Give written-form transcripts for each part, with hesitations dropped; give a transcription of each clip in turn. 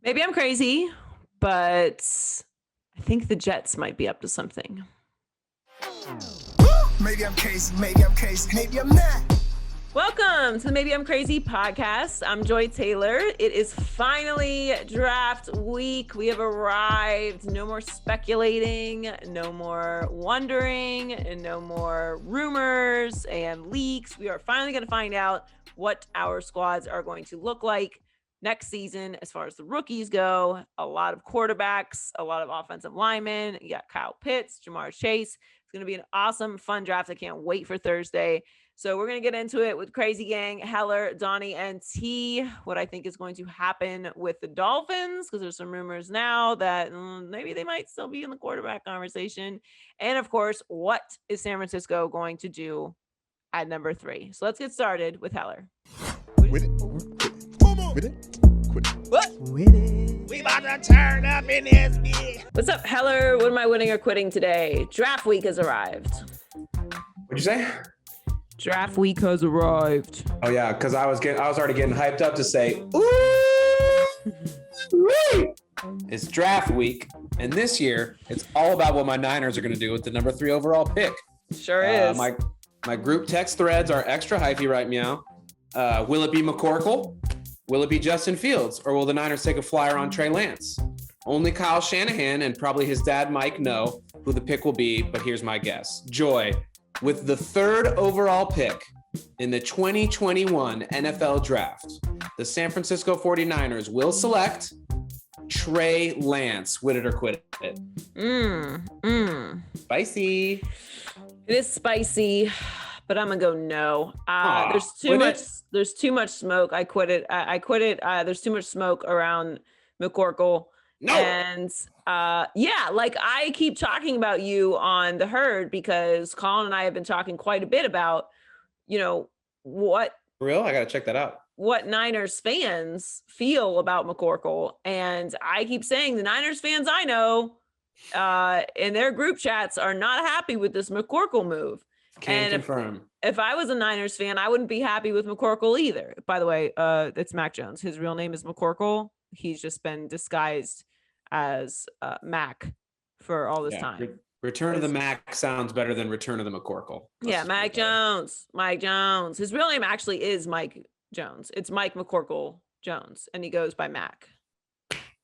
Maybe I'm crazy, but I think the Jets might be up to something. Maybe I'm crazy, maybe I'm crazy, maybe I'm not. Welcome to the Maybe I'm Crazy podcast. I'm Joy Taylor. It is finally draft week. We have arrived. No more speculating, no more wondering, and no more rumors and leaks. We are finally going to find out what our squads are going to look like next season as far as the rookies go. A lot of quarterbacks, a lot of offensive linemen. You got Kyle Pitts, Jamar Chase. It's going to be an awesome, fun draft. I can't wait for Thursday. So we're going to get into it with Crazy Gang, Heller, Donnie, and T. What I think is going to happen with the Dolphins, because there's some rumors now that maybe they might still be in the quarterback conversation. And of course, what is San Francisco going to do at number 3? So let's get started with Heller. With it. With it. Quit it. What? With it. We about to turn up in this bitch. What's up, Heller? What am I winning or quitting today? Draft week has arrived. What'd you say? Draft week has arrived. Oh yeah, because I was already getting hyped up to say, ooh, it's draft week, and this year it's all about what my Niners are going to do with the number 3 overall pick. Sure is. My group text threads are extra hypey right now. Will it be McCorkle? Will it be Justin Fields? Or will the Niners take a flyer on TREY LANCE? Only Kyle Shanahan and probably his dad Mike know who the pick will be, but here's my guess. Joy, with the 3rd overall pick in the 2021 NFL Draft, the San Francisco 49ers will select TREY LANCE. Win it or quit it. Spicy. It is spicy, but I'm gonna go no. There's too much smoke. I quit it. There's too much smoke around McCorkle. No. And like I keep talking about you on the herd because Colin and I have been talking quite a bit about, what For real? I gotta check that out. what Niners fans feel about McCorkle. And I keep saying the Niners fans I know in their group chats are not happy with this McCorkle move. Can confirm. If I was a Niners fan, I wouldn't be happy with McCorkle either. By the way, it's Mac Jones. His real name is McCorkle. He's just been disguised as Mac for all this time. Return of the Mac sounds better than Return of the McCorkle. Yeah, Mac Jones. Mike Jones. His real name actually is Mike Jones. It's Mike McCorkle Jones, and he goes by Mac.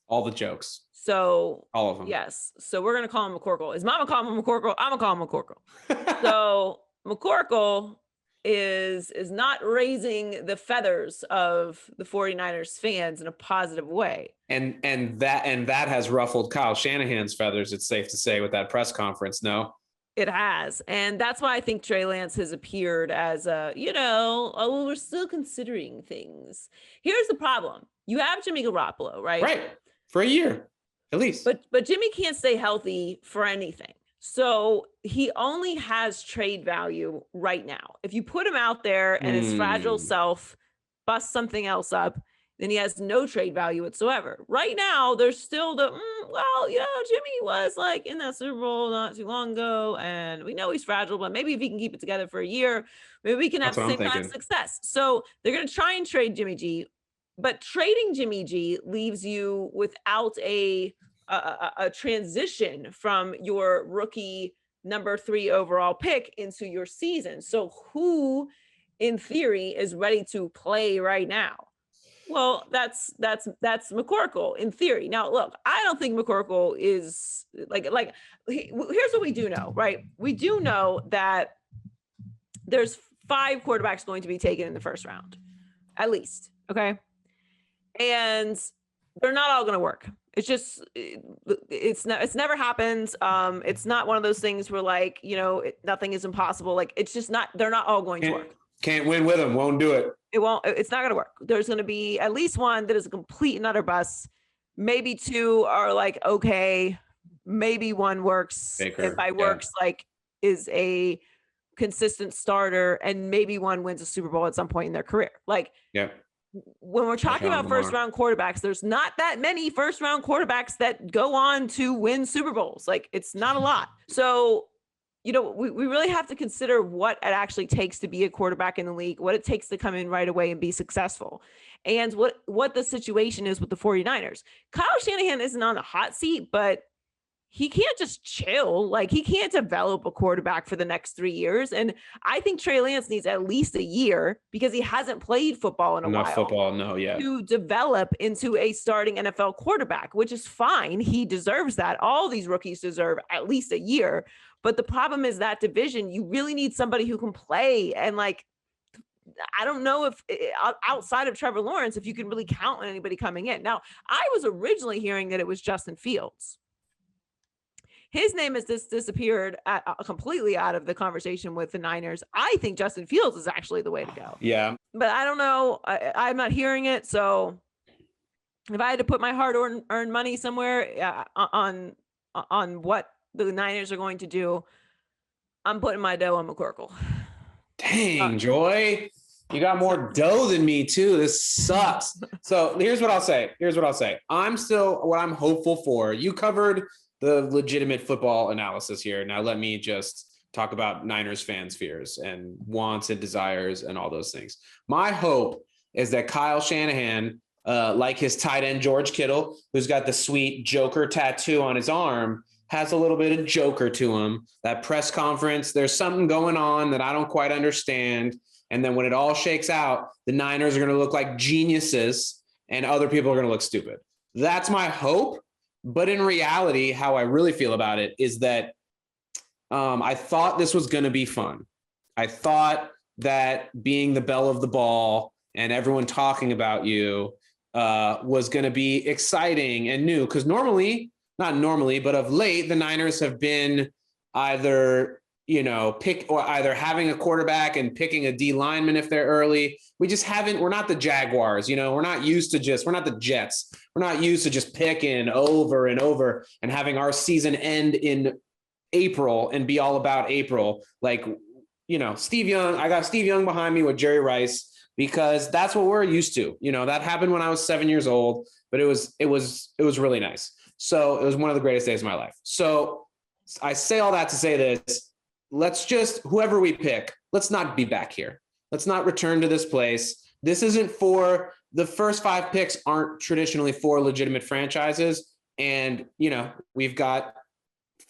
All the jokes. So All of them. yes. So we're gonna call him McCorkle. His mama call him McCorkle. I'm gonna call him McCorkle. So McCorkle is not raising the feathers of the 49ers fans in a positive way. And that has ruffled Kyle Shanahan's feathers, it's safe to say, with that press conference, no? It has. And that's why I think TREY LANCE has appeared as we're still considering things. Here's the problem. You have Jimmy Garoppolo, right? Right. For a year, at least. But Jimmy can't stay healthy for anything. So he only has trade value right now. If you put him out there and his fragile self busts something else up, then he has no trade value whatsoever. Right now, there's still Jimmy was like in that Super Bowl not too long ago, and we know he's fragile, but maybe if he can keep it together for a year, maybe we can have the same kind of success. So they're going to try and trade Jimmy G, but trading Jimmy G leaves you without a transition from your rookie number 3 overall pick into your season. So who in theory is ready to play right now? Well, that's McCorkle in theory. Now, look, I don't think McCorkle is here's what we do know, right? We do know that there's 5 quarterbacks going to be taken in the first round, at least. Okay. And they're not all going to work. It's just, it's never happens. It's not one of those things where nothing is impossible. Like, it's just not, they're not all going to work. Can't win with them. Won't do it. It's not going to work. There's going to be at least one that is a complete and utter bust. Maybe 2 are like, okay, maybe 1 works. If I works, is a consistent starter, and maybe 1 wins a Super Bowl at some point in their career. When we're talking about first round quarterbacks, there's not that many first round quarterbacks that go on to win Super Bowls. It's not a lot. So, we really have to consider what it actually takes to be a quarterback in the league, what it takes to come in right away and be successful. and what the situation is with the 49ers. Kyle Shanahan isn't on the hot seat, but he can't just chill. Like, he can't develop a quarterback for the next 3 years. And I think Trey Lance needs at least a year because he hasn't played football in a while. Football, no, yeah. To develop into a starting NFL quarterback, which is fine. He deserves that. All these rookies deserve at least a year. But the problem is that division, you really need somebody who can play. And like, I don't know if outside of Trevor Lawrence, if you can really count on anybody coming in. Now, I was originally hearing that it was Justin Fields. His name has disappeared completely out of the conversation with the Niners. I think Justin Fields is actually the way to go. Yeah. But I don't know. I'm not hearing it. So if I had to put my hard-earned money somewhere on what the Niners are going to do, I'm putting my dough on McCorkle. Dang, Joy. You got more dough than me, too. This sucks. So here's what I'll say. I'm still what I'm hopeful for. You covered the legitimate football analysis here. Now let me just talk about Niners fans' fears and wants and desires and all those things. My hope is that Kyle Shanahan, like his tight end George Kittle, who's got the sweet Joker tattoo on his arm, has a little bit of Joker to him. That press conference, there's something going on that I don't quite understand. And then when it all shakes out, the Niners are going to look like geniuses and other people are going to look stupid. That's my hope. But in reality, how I really feel about it is that I thought this was going to be fun. I thought that being the belle of the ball and everyone talking about you was going to be exciting and new. Because not normally, but of late, the Niners have been either either having a quarterback and picking a D lineman if they're early. We're not the Jaguars, we're not the Jets. We're not used to just picking over and over and having our season end in April and be all about April. Like, Steve Young, I got Steve Young behind me with Jerry Rice because that's what we're used to. That happened when I was 7 years old, but it was really nice. So it was one of the greatest days of my life. So I say all that to say this. Let's just, whoever we pick, let's not be back here. Let's not return to this place. This isn't for, the first 5 picks aren't traditionally for legitimate franchises. And, we've got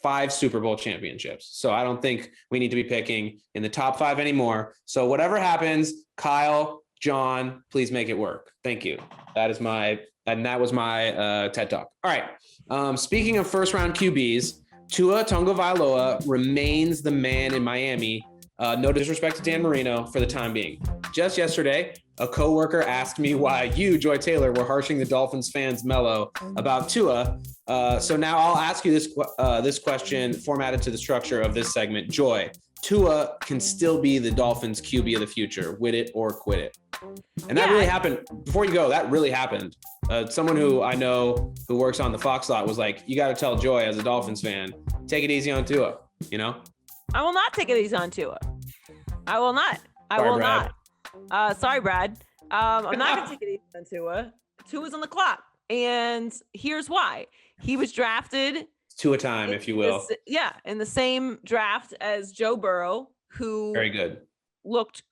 5 Super Bowl championships. So I don't think we need to be picking in the top 5 anymore. So whatever happens, Kyle, John, please make it work. Thank you. That was my TED Talk. All right. Speaking of first round QBs, Tua Tagovailoa remains the man in Miami. No disrespect to Dan Marino for the time being. Just yesterday, a coworker asked me why you, Joy Taylor, were harshing the Dolphins fans mellow about Tua. So now I'll ask you this question formatted to the structure of this segment. Joy, Tua can still be the Dolphins QB of the future, with it or quit it. And that really happened. Before you go, that really happened. Someone who I know who works on the Fox lot was like, you got to tell Joy as a Dolphins fan, take it easy on Tua, I will not take it easy on Tua. I will not. Sorry, Brad. I'm not going to take it easy on Tua. Tua's on the clock. And here's why. He was drafted. Tua time, if you will. In the same draft as Joe Burrow, who very good, looked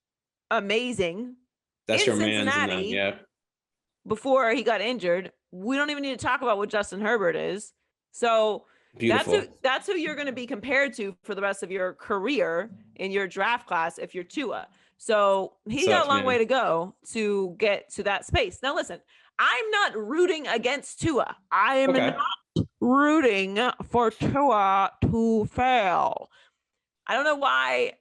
amazing. That's your man. Yeah. Before he got injured, we don't even need to talk about what Justin Herbert is. So that's who you're going to be compared to for the rest of your career in your draft class if you're Tua. So he got a long way to go to get to that space. Now, listen, I'm not rooting against Tua. I am not rooting for Tua to fail. I don't know why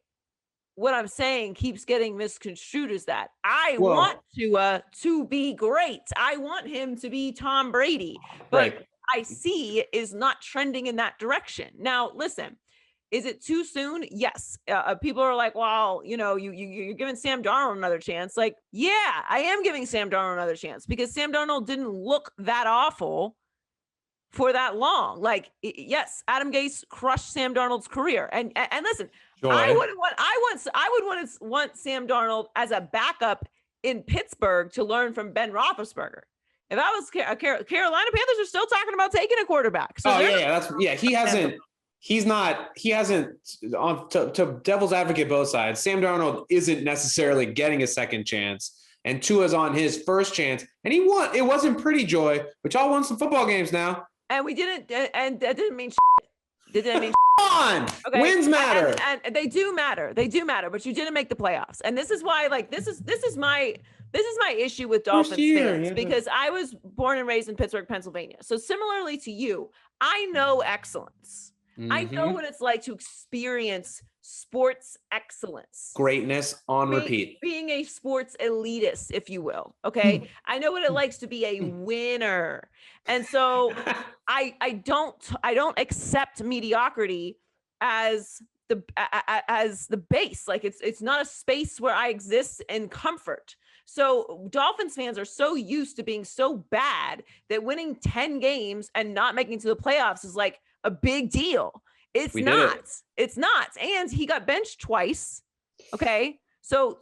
what I'm saying keeps getting misconstrued as that. I want Tua to be great. I want him to be Tom Brady. But I see is not trending in that direction. Now, listen, is it too soon? Yes. People are like, well, you're giving Sam Darnold another chance. Like, yeah, I am giving Sam Darnold another chance because Sam Darnold didn't look that awful for that long. Like, yes, Adam Gase crushed Sam Darnold's career. And listen, Joy. I would want Sam Darnold as a backup in Pittsburgh to learn from Ben Roethlisberger. If I was Carolina Panthers are still talking about taking a quarterback. So he hasn't to devil's advocate both sides. Sam Darnold isn't necessarily getting a second chance. and Tua's on his first chance, and he won. It wasn't pretty, Joy, but y'all won some football games now. And we didn't, and that didn't mean It didn't mean Come on. Okay. Wins matter. And they do matter. They do matter, but you didn't make the playoffs. And this is why, like, this is my issue with Dolphins fans, because I was born and raised in Pittsburgh, Pennsylvania. So similarly to you, I know excellence. Mm-hmm. I know what it's like to experience sports excellence. Greatness on repeat. Being a sports elitist, if you will. Okay. I know what it likes to be a winner. And so I don't accept mediocrity as the base. Like it's not a space where I exist in comfort. So Dolphins fans are so used to being so bad that winning 10 games and not making it to the playoffs is like a big deal. It's not. It's not. And he got benched twice. Okay. So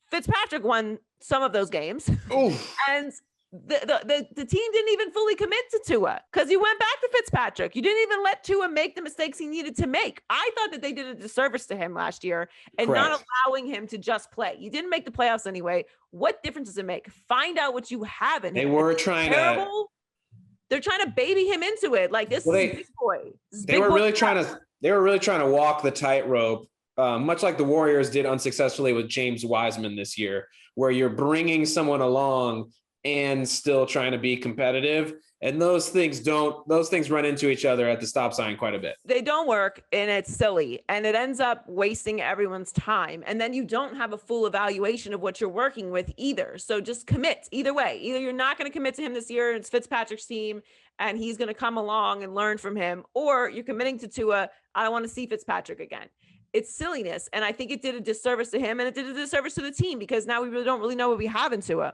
Fitzpatrick won some of those games. Oof. And the team didn't even fully commit to Tua because he went back to Fitzpatrick. You didn't even let Tua make the mistakes he needed to make. I thought that they did a disservice to him last year and not allowing him to just play. You didn't make the playoffs anyway. What difference does it make? Find out what you have in him. They were trying to. They're trying to baby him into it. Like this is big boy. They were really trying to walk the tightrope, much like the Warriors did unsuccessfully with James Wiseman this year, where you're bringing someone along and still trying to be competitive. And those things run into each other at the stop sign quite a bit. They don't work, and it's silly, and it ends up wasting everyone's time. And then you don't have a full evaluation of what you're working with either. So just commit either way. Either you're not going to commit to him this year, and it's Fitzpatrick's team, and he's going to come along and learn from him, or you're committing to Tua. I don't want to see Fitzpatrick again. It's silliness, and I think it did a disservice to him, and it did a disservice to the team because now we really don't know what we have in Tua.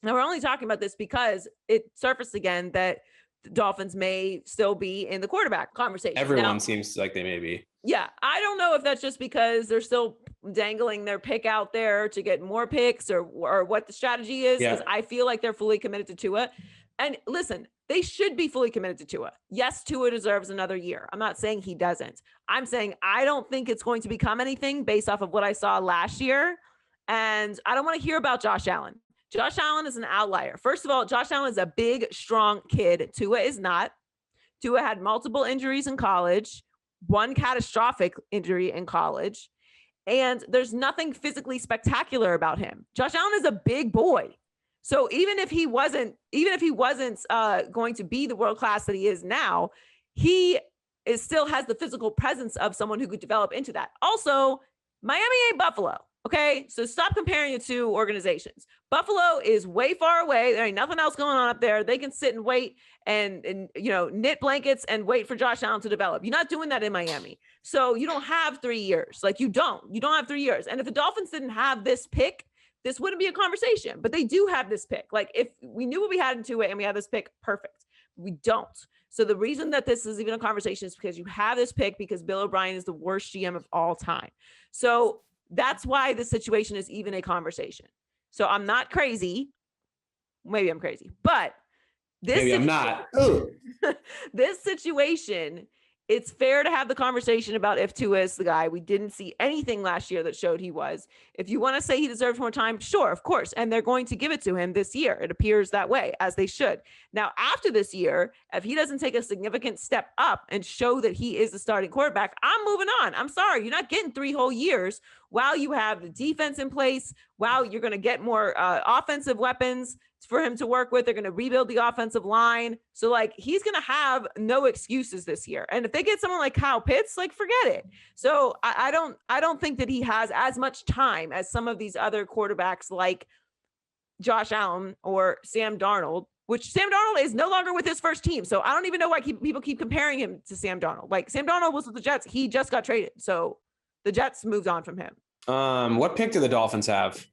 Now, we're only talking about this because it surfaced again that the Dolphins may still be in the quarterback conversation. Everyone seems like they may be. Yeah. I don't know if that's just because they're still dangling their pick out there to get more picks or what the strategy is. Because I feel like they're fully committed to Tua. And listen, they should be fully committed to Tua. Yes, Tua deserves another year. I'm not saying he doesn't. I'm saying I don't think it's going to become anything based off of what I saw last year. And I don't want to hear about Josh Allen. Josh Allen is an outlier. First of all, Josh Allen is a big, strong kid. Tua is not. Tua had multiple injuries in college, one catastrophic injury in college, and there's nothing physically spectacular about him. Josh Allen is a big boy. So even if he wasn't going to be the world class that he is now, he still has the physical presence of someone who could develop into that. Also, Miami ain't Buffalo. Okay, so stop comparing the two organizations. Buffalo is way far away. There ain't nothing else going on up there. They can sit and wait and knit blankets and wait for Josh Allen to develop. You're not doing that in Miami. So you don't have 3 years. Like you don't have 3 years. And if the Dolphins didn't have this pick, this wouldn't be a conversation. But they do have this pick. Like if we knew what we had in Tua and we had this pick, perfect. We don't. So the reason that this is even a conversation is because you have this pick because Bill O'Brien is the worst GM of all time. So that's why the situation is even a conversation. So I'm not crazy. Maybe I'm crazy, but I'm not. This situation, it's fair to have the conversation about if Tua is the guy. We didn't see anything last year that showed he was. If you want to say he deserves more time, sure, of course. And they're going to give it to him this year. It appears that way, as they should. Now, after this year, if he doesn't take a significant step up and show that he is the starting quarterback, I'm moving on. I'm sorry. You're not getting 3 whole years while you have the defense in place, while you're going to get more offensive weapons for him to work with. They're going to rebuild the offensive line. So like he's going to have no excuses this year. And if they get someone like Kyle Pitts, like forget it. So I don't think that he has as much time as some of these other quarterbacks like Josh Allen or Sam Darnold, which Sam Darnold is no longer with his first team. So I don't even know why people keep comparing him to Sam Darnold. Like Sam Darnold was with the Jets. He just got traded. So the Jets moved on from him. What pick do the Dolphins have?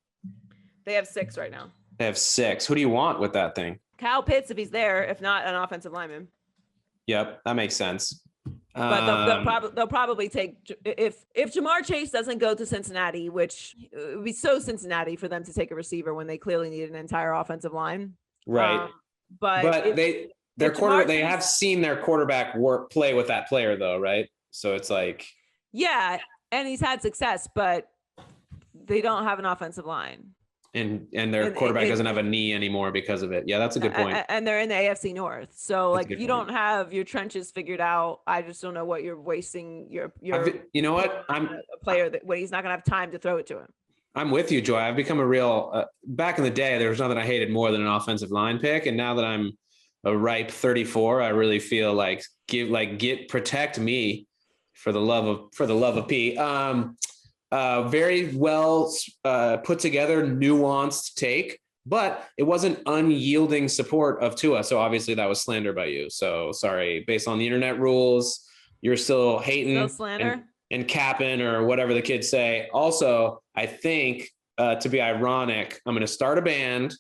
They have 6 right now. They have 6. Who do you want with that thing? Kyle Pitts, if he's there, if not an offensive lineman. Yep, that makes sense. But they'll probably take if Jamar Chase doesn't go to Cincinnati, which it would be so Cincinnati for them to take a receiver when they clearly need an entire offensive line. Right. But they have seen their quarterback play with that player though, right? So it's like yeah, and he's had success, but they don't have an offensive line. And their quarterback doesn't have a knee anymore because of it. Yeah, that's a good point. And they're in the AFC North. So That's like if you don't have your trenches figured out, I just don't know what you're wasting your you know what? a player that when he's not gonna have time to throw it to him. I'm with you, Joy. I've become a real back in the day, there was nothing I hated more than an offensive line pick. And now that I'm a ripe 34, I really feel like protect me for the love of P. Very well put together, nuanced take, but it wasn't unyielding support of Tua. So obviously that was slander by you. So sorry, based on the internet rules, you're still hating and capping or whatever the kids say. Also, I think to be ironic, I'm going to start a band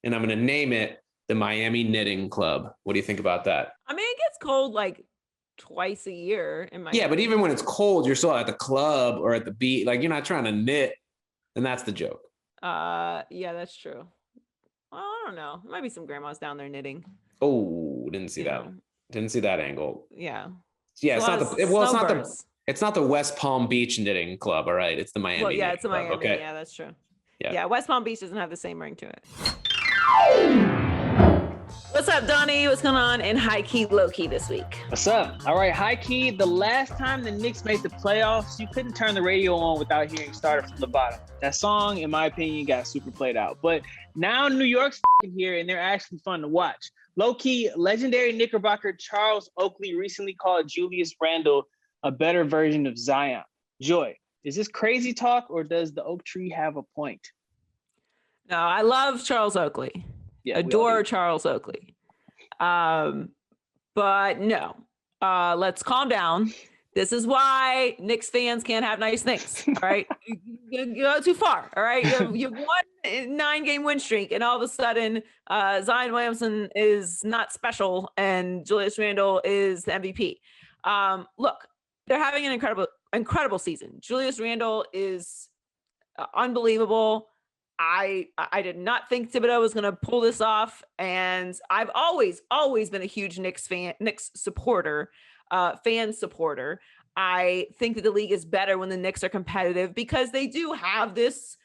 and I'm going to name it the Miami Knitting Club. What do you think about that? I mean, it gets cold like twice a year in Miami. Yeah, but even when it's cold, you're still at the club or at the beach. Like you're not trying to knit, and that's the joke. Yeah, that's true. Well, I don't know. There might be some grandmas down there knitting. Oh, didn't see that. Didn't see that angle. Yeah. Yeah, it's not the West Palm Beach Knitting Club. All right, it's the Miami. Well, yeah, it's the Club. Miami. Okay. Yeah, that's true. Yeah, West Palm Beach doesn't have the same ring to it. What's up, Donnie? What's going on in high key, low key this week? What's up? All right, high key. The last time the Knicks made the playoffs, you couldn't turn the radio on without hearing "Started from the Bottom." That song, in my opinion, got super played out. But now New York's here, and they're actually fun to watch. Low key, legendary Knickerbocker Charles Oakley recently called Julius Randle a better version of Zion. Joy, is this crazy talk, or does the oak tree have a point? No, I love Charles Oakley. Yeah, adore Charles Oakley. But no, let's calm down. This is why Knicks fans can't have nice things. All right. You go too far. All right. You've won a 9-game win streak, and all of a sudden, Zion Williamson is not special and Julius Randle is the MVP. Look, they're having an incredible season. Julius Randle is unbelievable. I did not think Thibodeau was going to pull this off, and I've always been a huge Knicks supporter. Fan supporter. I think that the league is better when the Knicks are competitive because they do have this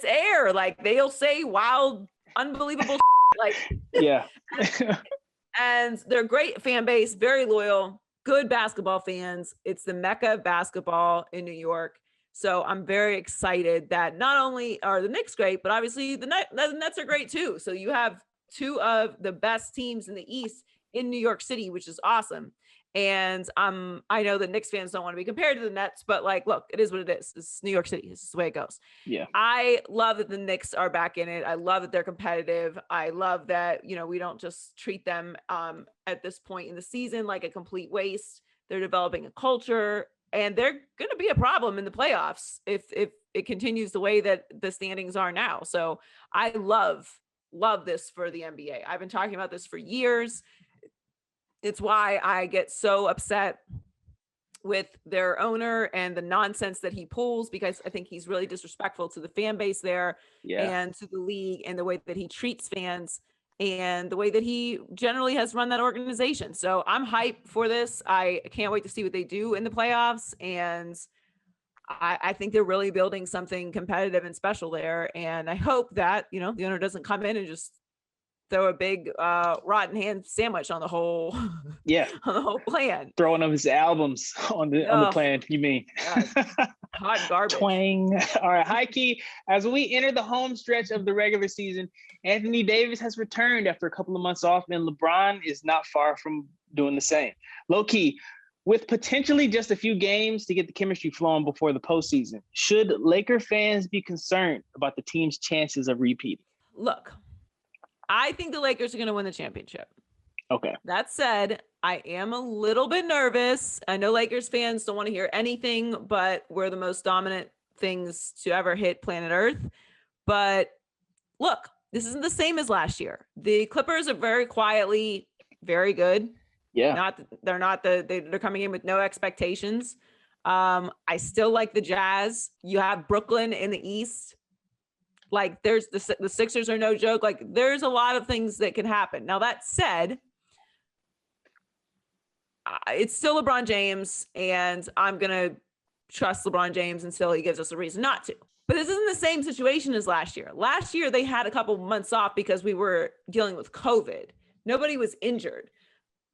air. Like they'll say wild, unbelievable like yeah. And they're great fan base, very loyal, good basketball fans. It's the mecca of basketball in New York. So I'm very excited that not only are the Knicks great, but obviously the Nets are great too. So you have two of the best teams in the East in New York City, which is awesome. And I know that Knicks fans don't want to be compared to the Nets, but like, look, it is what it is. It's New York City. This is the way it goes. Yeah. I love that the Knicks are back in it. I love that they're competitive. I love that, we don't just treat them at this point in the season like a complete waste. They're developing a culture, and they're going to be a problem in the playoffs if it continues the way that the standings are now. So I love this for the NBA. I've been talking about this for years. It's why I get so upset with their owner and the nonsense that he pulls, because I think he's really disrespectful to the fan base there and to the league, and the way that he treats fans and the way that he generally has run that organization. So I'm hyped for this. I can't wait to see what they do in the playoffs. And I think they're really building something competitive and special there. And I hope that, the owner doesn't come in and just throw a big rotten hand sandwich on the whole on the whole plan. Throwing up his albums on the plan, you mean? Hot garbage. Twang. All right, high key. As we enter the home stretch of the regular season, Anthony Davis has returned after a couple of months off, and LeBron is not far from doing the same. Low key, with potentially just a few games to get the chemistry flowing before the postseason, should Laker fans be concerned about the team's chances of repeating? Look, I think the Lakers are going to win the championship. Okay. That said, I am a little bit nervous. I know Lakers fans don't want to hear anything, but we're the most dominant things to ever hit planet Earth. But look, this isn't the same as last year. The Clippers are very quietly very good. Yeah. They're coming in with no expectations. I still like the Jazz. You have Brooklyn in the East. Like there's the Sixers are no joke. Like there's a lot of things that can happen. Now that said, it's still LeBron James, and I'm going to trust LeBron James until he gives us a reason not to. But this isn't the same situation as last year. Last year, they had a couple months off because we were dealing with COVID. Nobody was injured.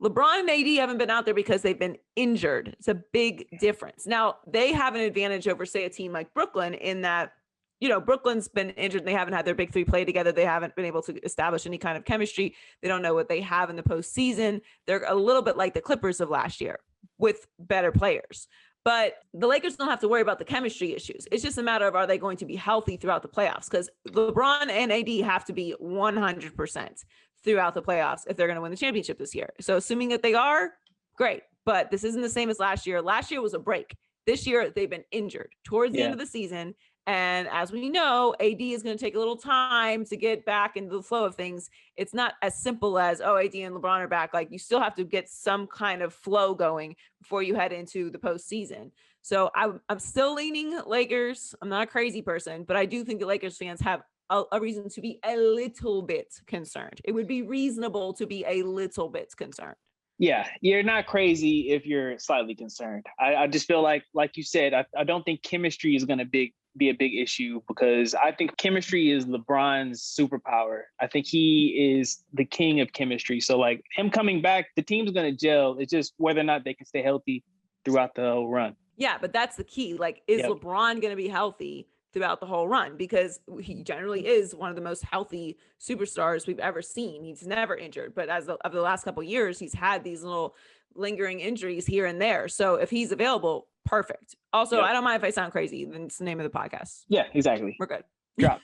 LeBron and AD haven't been out there because they've been injured. It's a big difference. Now, they have an advantage over, say, a team like Brooklyn in that, you know, Brooklyn's been injured and they haven't had their big three play together. They haven't been able to establish any kind of chemistry. They don't know what they have in the postseason. They're a little bit like the Clippers of last year with better players. But the Lakers don't have to worry about the chemistry issues. It's just a matter of, are they going to be healthy throughout the playoffs? Because LeBron and AD have to be 100% throughout the playoffs if they're going to win the championship this year. So assuming that they are, great. But this isn't the same as last year. Last year was a break. This year, they've been injured towards the end of the season. And as we know, AD is going to take a little time to get back into the flow of things. It's not as simple as, oh, AD and LeBron are back. Like, you still have to get some kind of flow going before you head into the postseason. So I'm still leaning Lakers. I'm not a crazy person, but I do think the Lakers fans have a reason to be a little bit concerned. It would be reasonable to be a little bit concerned. Yeah, you're not crazy if you're slightly concerned. I just feel like you said, I don't think chemistry is going to be a big issue, because I think chemistry is LeBron's superpower. I think he is the king of chemistry. So like him coming back, the team's going to gel. It's just whether or not they can stay healthy throughout the whole run. Yeah, but that's the key. Like, is LeBron going to be healthy throughout the whole run? Because he generally is one of the most healthy superstars we've ever seen. He's never injured, but of the last couple of years, he's had these little lingering injuries here and there. So if he's available, perfect. Also, I don't mind if I sound crazy. Then it's the name of the podcast. Yeah, exactly. We're good. Drop.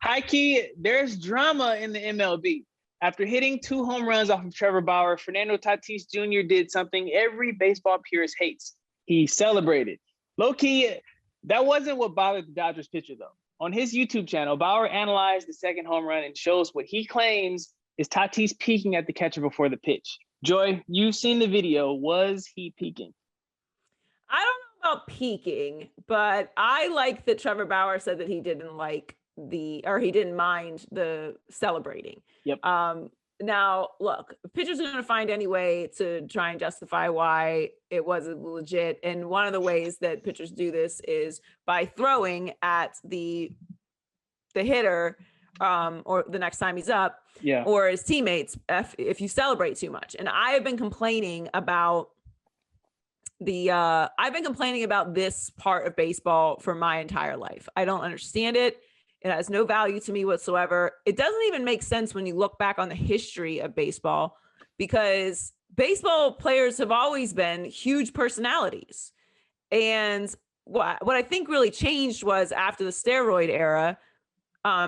High key, there's drama in the MLB. After hitting 2 home runs off of Trevor Bauer, Fernando Tatis Jr. did something every baseball purist hates. He celebrated. Low key, that wasn't what bothered the Dodgers pitcher, though. On his YouTube channel, Bauer analyzed the second home run and shows what he claims is Tatis peeking at the catcher before the pitch. Joy, you've seen the video. Was he peeking? I don't know about peeking, but I like that Trevor Bauer said that he didn't he didn't mind the celebrating. Yep. Now, look, pitchers are going to find any way to try and justify why it wasn't legit. And one of the ways that pitchers do this is by throwing at the hitter or the next time he's up, or his teammates if you celebrate too much. And I have been complaining about this part of baseball for my entire life. I don't understand it. It has no value to me whatsoever. It doesn't even make sense when you look back on the history of baseball, because baseball players have always been huge personalities. And what I think really changed was after the steroid era,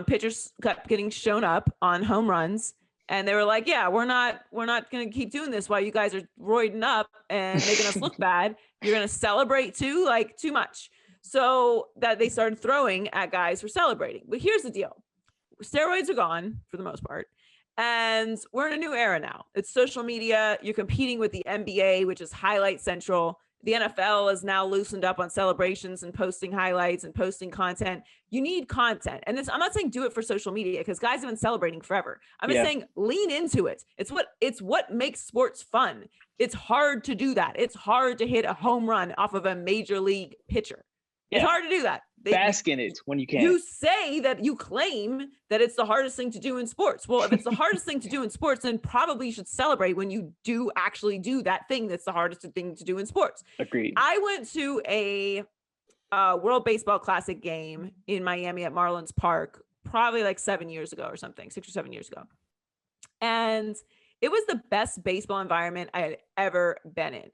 pitchers kept getting shown up on home runs. And they were like, yeah, we're not going to keep doing this while you guys are roiding up and making us look bad. You're going to celebrate too, like too much. So that they started throwing at guys for celebrating. But here's the deal. Steroids are gone for the most part. And we're in a new era now. It's social media. You're competing with the NBA, which is highlight central. The NFL is now loosened up on celebrations and posting highlights and posting content. You need content. And I'm not saying do it for social media, because guys have been celebrating forever. I'm just saying lean into it. It's what makes sports fun. It's hard to do that. It's hard to hit a home run off of a major league pitcher. It's hard to do that. Bask in it when you can. You claim that it's the hardest thing to do in sports. Well, if it's the hardest thing to do in sports, then probably you should celebrate when you do actually do that thing that's the hardest thing to do in sports. Agreed. I went to a World Baseball Classic game in Miami at Marlins Park probably like 7 years ago or something, 6 or 7 years ago. And it was the best baseball environment I had ever been in.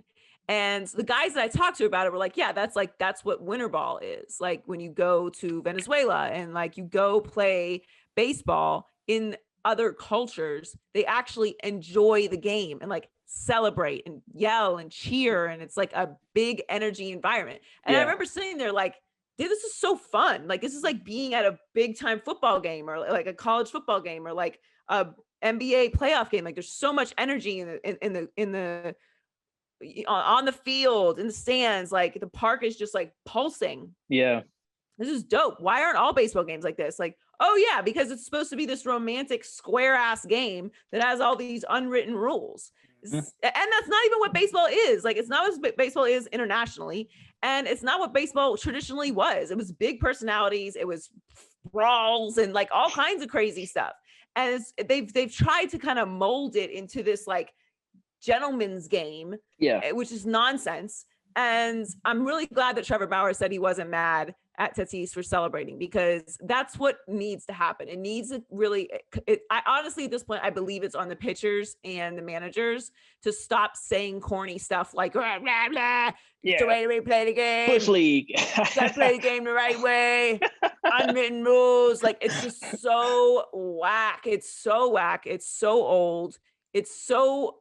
And the guys that I talked to about it were like, yeah, that's what winter ball is. Like when you go to Venezuela and like you go play baseball in other cultures, they actually enjoy the game and like celebrate and yell and cheer. And it's like a big energy environment. And I remember sitting there like, dude, this is so fun. Like this is like being at a big time football game or like a college football game or like a NBA playoff game. Like there's so much energy on the field, in the stands, like the park is just like pulsing. Yeah. This is dope. Why aren't all baseball games like this? Like, Oh yeah, because it's supposed to be this romantic square ass game that has all these unwritten rules. And that's not even what baseball is. Like, it's not what baseball is internationally, and it's not what baseball traditionally was. It was big personalities, it was brawls and like all kinds of crazy stuff. And they've tried to kind of mold it into this like gentleman's game, which is nonsense. And I'm really glad that Trevor Bauer said he wasn't mad at Tatis for celebrating, because that's what needs to happen. It needs to really, I honestly, at this point, I believe it's on the pitchers and the managers to stop saying corny stuff like, blah, blah, blah. It's the way we play the game. Bush League. Gotta play the game the right way. Unwritten rules. Like, it's just so whack. It's so whack. It's so old. It's so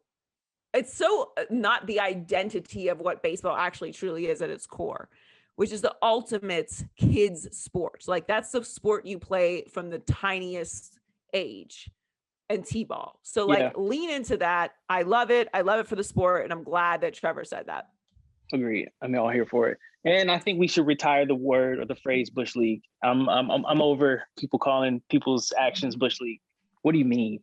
not the identity of what baseball actually truly is at its core, which is the ultimate kids sport. Like, that's the sport you play from the tiniest age, and T-ball. So like, lean into that. I love it. I love it for the sport. And I'm glad that Trevor said that. Agreed. I'm all here for it. And I think we should retire the word or the phrase Bush League. I'm over people calling people's actions Bush League. What do you mean?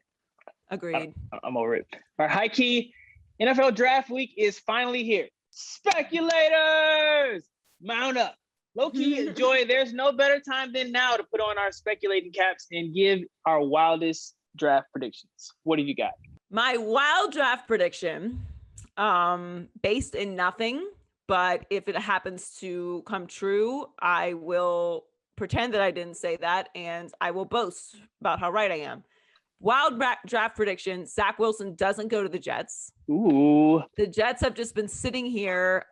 Agreed. I'm over it. All right, high key. NFL draft week is finally here. Speculators, mount up. Low-key, Joy, there's no better time than now to put on our speculating caps and give our wildest draft predictions. What have you got? My wild draft prediction, based in nothing, but if it happens to come true, I will pretend that I didn't say that, and I will boast about how right I am. Wild draft prediction, Zach Wilson doesn't go to the Jets. Ooh. The Jets have just been sitting here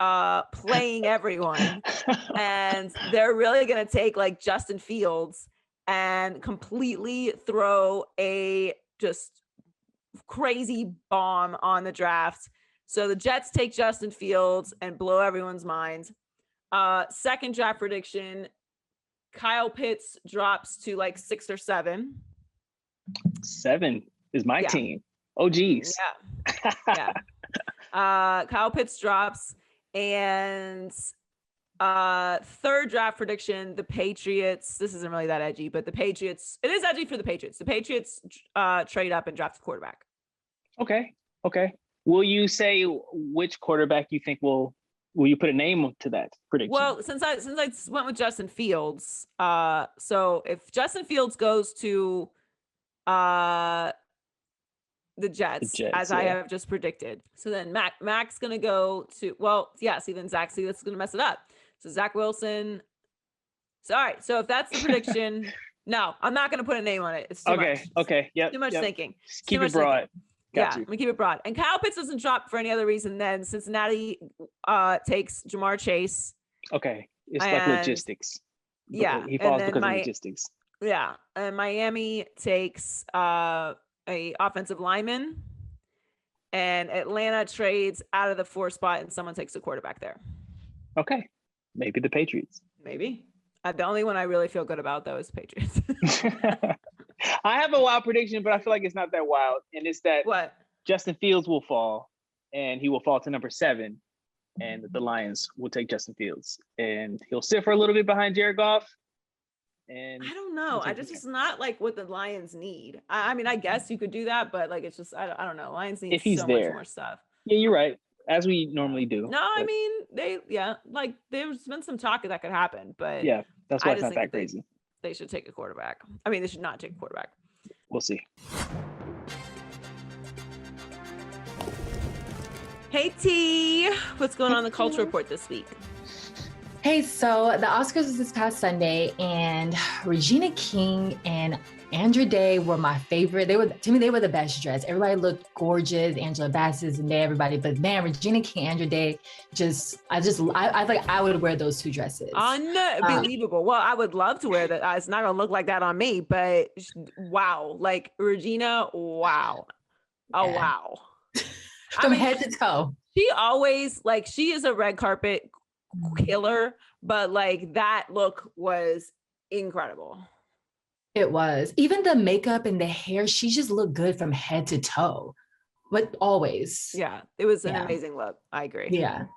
playing everyone. And they're really going to take like Justin Fields and completely throw a just crazy bomb on the draft. So the Jets take Justin Fields and blow everyone's minds. Second draft prediction, Kyle Pitts drops to like 6 or 7. 7 is my team. Oh, geez. Yeah. Kyle Pitts drops. And third draft prediction, the Patriots. This isn't really that edgy, but the Patriots, it is edgy for the Patriots. The Patriots trade up and draft a quarterback. Okay. Will you say which quarterback you think will you put a name to that prediction? Well, since I went with Justin Fields, so if Justin Fields goes to the Jets, as I have just predicted. So then Mac's gonna go to, then Zach, that's gonna mess it up. So Zach Wilson. Sorry. So if that's the prediction, no, I'm not gonna put a name on it. It's too much. Okay. Yeah. Too much thinking. Keep it broad. I'm gonna keep it broad. And Kyle Pitts doesn't drop for any other reason than Cincinnati takes Jamar Chase. Okay. It's like logistics. Yeah. He falls because of logistics. Yeah, and Miami takes a offensive lineman, and Atlanta trades out of the 4 spot, and someone takes a quarterback there. Okay, maybe the Patriots. Maybe. The only one I really feel good about though is Patriots. I have a wild prediction, but I feel like it's not that wild, and it's that Justin Fields will fall, and he will fall to number 7, and the Lions will take Justin Fields, and he'll sit for a little bit behind Jared Goff. And I don't know. It's not like what the Lions need. I mean, I guess you could do that, but like, it's just, I don't know. Lions need so much more stuff. Yeah, you're right. As we normally do. No, I mean, there's been some talk that could happen, but yeah, that's why it's not that crazy. They should take a quarterback. I mean, they should not take a quarterback. We'll see. Hey T, what's going on in the Culture Report this week? Hey, so the Oscars was this past Sunday, and Regina King and Andra Day were my favorite. They were the best dressed. Everybody looked gorgeous. Angela Bassett and everybody, but man, Regina King, Andra Day, I think I would wear those 2 dresses. Unbelievable. Well, I would love to wear that. It's not gonna look like that on me, but wow, like Regina, wow. Oh wow. From head to toe. She always she is a red carpet killer, but like that look was incredible. It was. Even the makeup and the hair, she just looked good from head to toe. But always. Yeah, it was an amazing look. I agree. Yeah.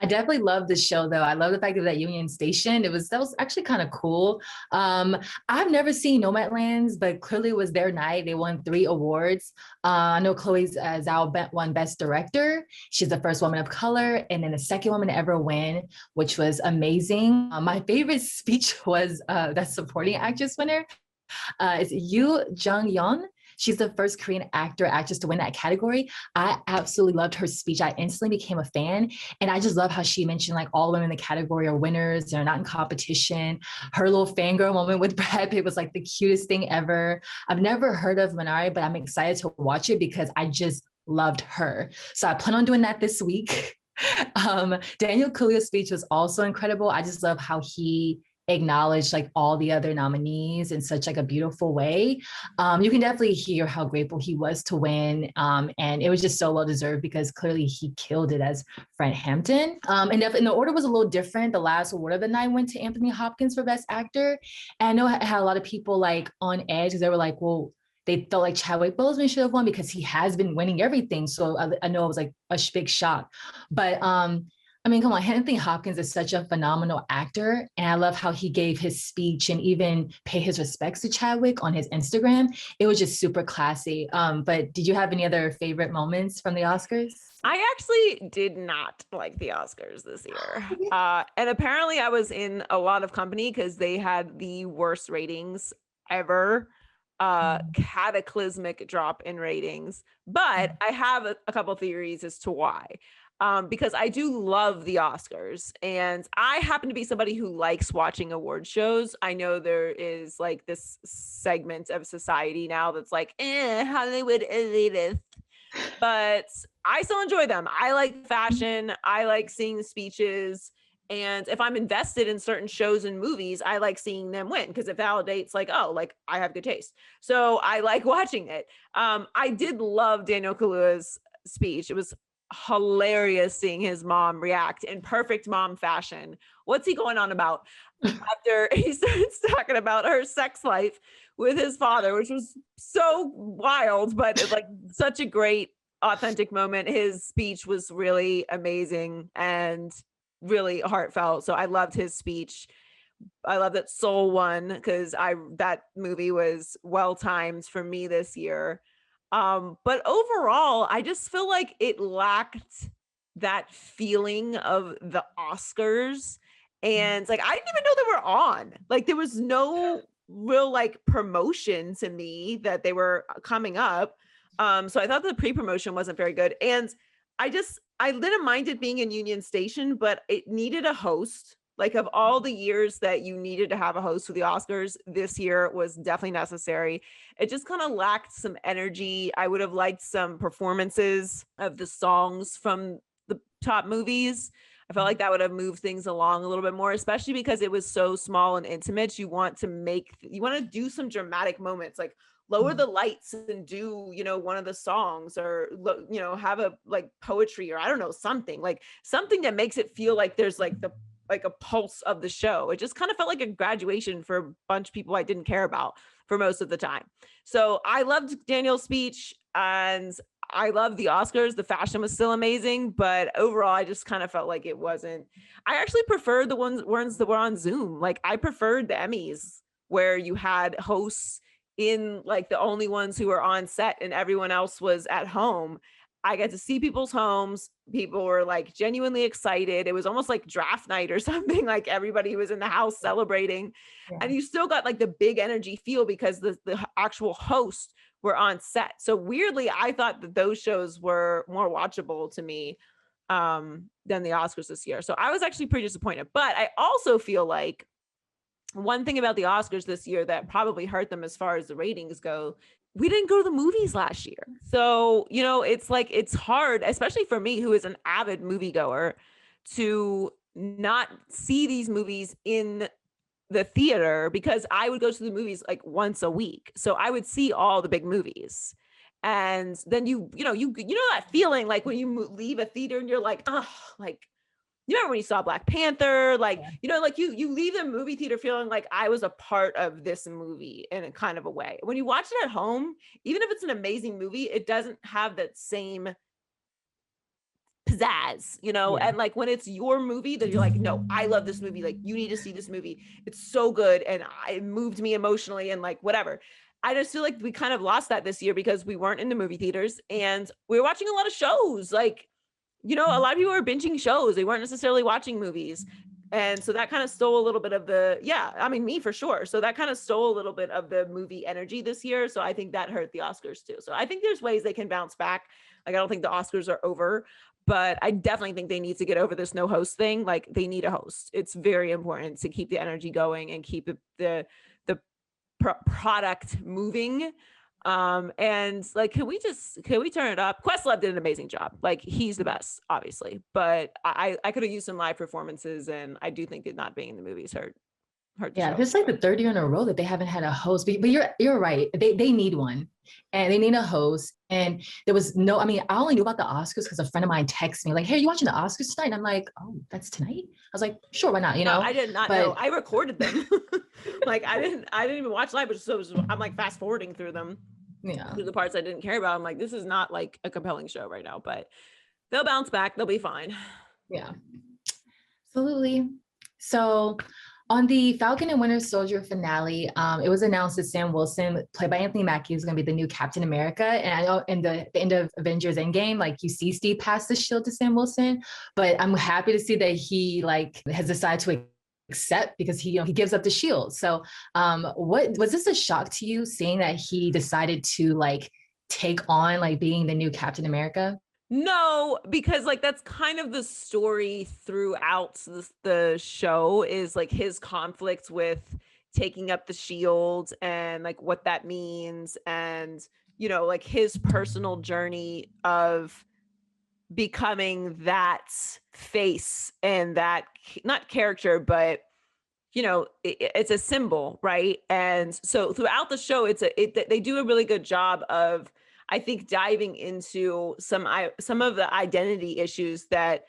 I definitely love the show though. I love the fact that that Union Station. That was actually kind of cool. I've never seen Nomadlands, but clearly it was their night. They won 3 awards. I know Chloe Zhao won Best Director. She's the first woman of color, and then the second woman to ever win, which was amazing. My favorite speech was that supporting actress winner. It's Yoo Jung-yeon. She's the first Korean actress to win that category. I absolutely loved her speech. I instantly became a fan. And I just love how she mentioned like all the women in the category are winners. They're not in competition. Her little fangirl moment with Brad Pitt was like the cutest thing ever. I've never heard of Minari, but I'm excited to watch it because I just loved her. So I plan on doing that this week. Daniel Kaluuya's speech was also incredible. I just love how he acknowledge like all the other nominees in such like a beautiful way. You can definitely hear how grateful he was to win, and it was just so well deserved because clearly he killed it as Fred Hampton. And the order was a little different. The last award of the night went to Anthony Hopkins for Best Actor, and I know I had a lot of people like on edge because they were like, well, they felt like Chadwick Boseman should have won because he has been winning everything. So I know it was like a big shock, but I mean, come on, Anthony Hopkins is such a phenomenal actor. And I love how he gave his speech and even paid his respects to Chadwick on his Instagram. It was just super classy. But did you have any other favorite moments from the Oscars? I actually did not like the Oscars this year. And apparently I was in a lot of company because they had the worst ratings ever. Cataclysmic drop in ratings. But I have a couple theories as to why. Because I do love the Oscars, and I happen to be somebody who likes watching award shows. I know there is like this segment of society now that's like, Hollywood elitist, but I still enjoy them. I like fashion. I like seeing the speeches. And if I'm invested in certain shows and movies, I like seeing them win because it validates like, oh, like I have good taste. So I like watching it. I did love Daniel Kaluuya's speech. It was hilarious seeing his mom react in perfect mom fashion. What's he going on about? After he starts talking about her sex life with his father, which was so wild, but it's like such a great authentic moment. His speech was really amazing and really heartfelt. So I loved his speech. I love that Soul won because that movie was well timed for me this year. But overall, I just feel like it lacked that feeling of the Oscars. And like, I didn't even know they were on. Like, there was no real like promotion to me that they were coming up. So I thought the pre-promotion wasn't very good. And I didn't mind it being in Union Station, but it needed a host. Like, of all the years that you needed to have a host for the Oscars, this year was definitely necessary. It just kind of lacked some energy. I would have liked some performances of the songs from the top movies. I felt like that would have moved things along a little bit more, especially because it was so small and intimate. You want to do some dramatic moments, like lower the lights and do, one of the songs, or, have a like poetry, or I don't know, something that makes it feel like there's like a pulse of the show. It just kind of felt like a graduation for a bunch of people I didn't care about for most of the time. So I loved Daniel's speech and I love the Oscars. The fashion was still amazing, but overall, I just kind of felt like it wasn't. I actually preferred the ones that were on Zoom. Like, I preferred the Emmys where you had hosts in like the only ones who were on set and everyone else was at home. I got to see people's homes. People were like genuinely excited. It was almost like draft night or something. Like, everybody was in the house celebrating, and you still got like the big energy feel because the actual hosts were on set. So weirdly, I thought that those shows were more watchable to me than the Oscars this year. So I was actually pretty disappointed. But I also feel like one thing about the Oscars this year that probably hurt them as far as the ratings go, we didn't go to the movies last year. So, it's like, it's hard, especially for me, who is an avid moviegoer, to not see these movies in the theater, because I would go to the movies like once a week. So I would see all the big movies. And then you know that feeling like when you leave a theater and you're like, oh, like, you remember when you saw Black Panther, like, like you leave the movie theater feeling like I was a part of this movie in a kind of a way. When you watch it at home, even if it's an amazing movie, it doesn't have that same pizzazz, you know, and like when it's your movie that you're like, no, I love this movie. Like you need to see this movie. It's so good. And it moved me emotionally and like whatever. I just feel like we kind of lost that this year because we weren't in the movie theaters and we were watching a lot of shows. Like, you know, a lot of people were binging shows. They weren't necessarily watching movies. And so that kind of stole a little bit of the, me for sure. So that kind of stole a little bit of the movie energy this year. So I think that hurt the Oscars too. So I think there's ways they can bounce back. Like, I don't think the Oscars are over, but I definitely think they need to get over this no host thing. Like they need a host. It's very important to keep the energy going and keep the product moving. And like, can we turn it up? Questlove did an amazing job. Like he's the best, obviously, but I could have used some live performances, and I do think that not being in the movies hurt. Yeah, it's like the third year in a row that they haven't had a host. But you're right. They need one, and they need a host. And there was no. I mean, I only knew about the Oscars because a friend of mine texted me like, "Hey, are you watching the Oscars tonight?" And I'm like, "Oh, that's tonight." I was like, "Sure, why not?" You know. I did not know. I recorded them. Like I didn't even watch live, but I'm like fast forwarding through them. Yeah. Through the parts I didn't care about. I'm like, this is not like a compelling show right now, but they'll bounce back. They'll be fine. Yeah, absolutely. So on the Falcon and Winter Soldier finale, it was announced that Sam Wilson, played by Anthony Mackie, is going to be the new Captain America. And I know in the end of Avengers Endgame, like you see Steve pass the shield to Sam Wilson, but I'm happy to see that he like has decided to accept because he gives up the shield. So what was this a shock to you seeing that he decided to like take on like being the new Captain America? No, because like that's kind of the story throughout the show is like his conflict with taking up the shield and like what that means, and you know, like his personal journey of becoming that face and that not character, but you know, it's a symbol, right? And so throughout the show, they do a really good job of, I think, diving into some of the identity issues that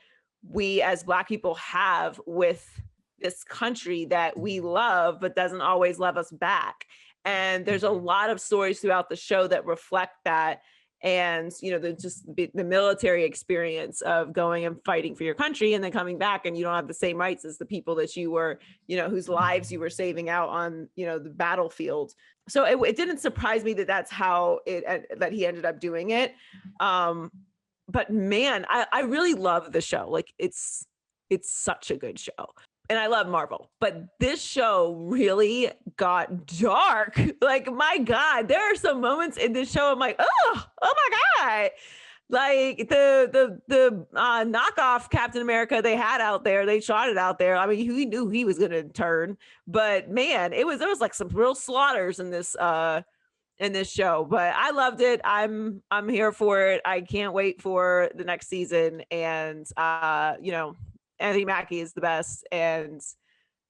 we as Black people have with this country that we love, but doesn't always love us back. And there's a lot of stories throughout the show that reflect that. And, you know, the military experience of going and fighting for your country and then coming back and you don't have the same rights as the people that you were, you know, whose lives you were saving out on, you know, the battlefield. So it didn't surprise me that that's how that he ended up doing it. But man, I really love the show. Like it's such a good show. And I love Marvel, but this show really got dark. Like, my God, there are some moments in this show I'm like, oh my God. Like the knockoff Captain America they had out there, they shot it out there. I mean, who knew he was going to turn? But man, there was like some real slaughters in this show. But I loved it. I'm here for it. I can't wait for the next season. And you know, Anthony Mackie is the best. And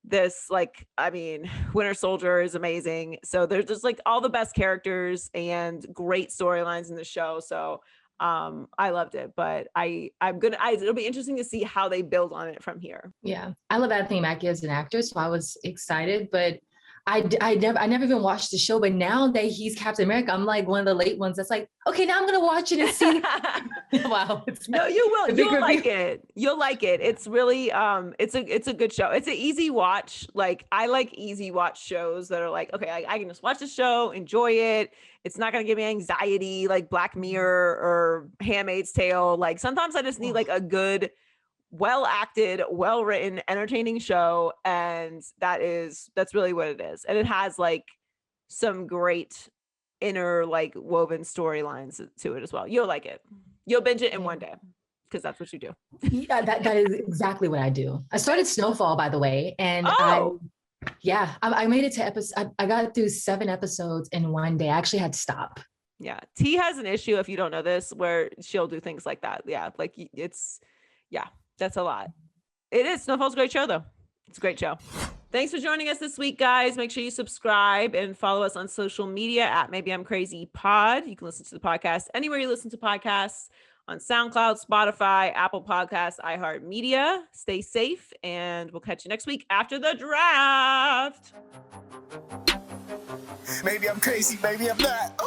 this, like, I mean, Winter Soldier is amazing. So there's just like all the best characters and great storylines in the show. So I loved it, but it'll be interesting to see how they build on it from here. Yeah. I love Anthony Mackie as an actor, so I was excited, but I never even watched the show, but now that he's Captain America, I'm like one of the late ones that's like, okay, now I'm going to watch it and see. Wow. No, you will. You'll like it. You'll like it. It's really, it's a good show. It's an easy watch. Like, I like easy watch shows that are like, okay, I can just watch the show, enjoy it. It's not going to give me anxiety like Black Mirror or Handmaid's Tale. Like sometimes I just need like a good, well acted, well written, entertaining show, and that's really what it is. And it has like some great inner like woven storylines to it as well. You'll like it. You'll binge it in one day because that's what you do. Yeah, that is exactly what I do. I started Snowfall, by the way, and I made it to episode. I got through 7 episodes in one day. I actually had to stop. Yeah, T has an issue, if you don't know this, where she'll do things like that. Yeah, like that's a lot. It is. Snowfall's a great show, though. It's a great show. Thanks for joining us this week, guys. Make sure you subscribe and follow us on social media at Maybe I'm Crazy Pod. You can listen to the podcast anywhere you listen to podcasts, on SoundCloud, Spotify, Apple Podcasts, iHeartMedia. Stay safe, and we'll catch you next week after the draft. Maybe I'm crazy, maybe I'm not.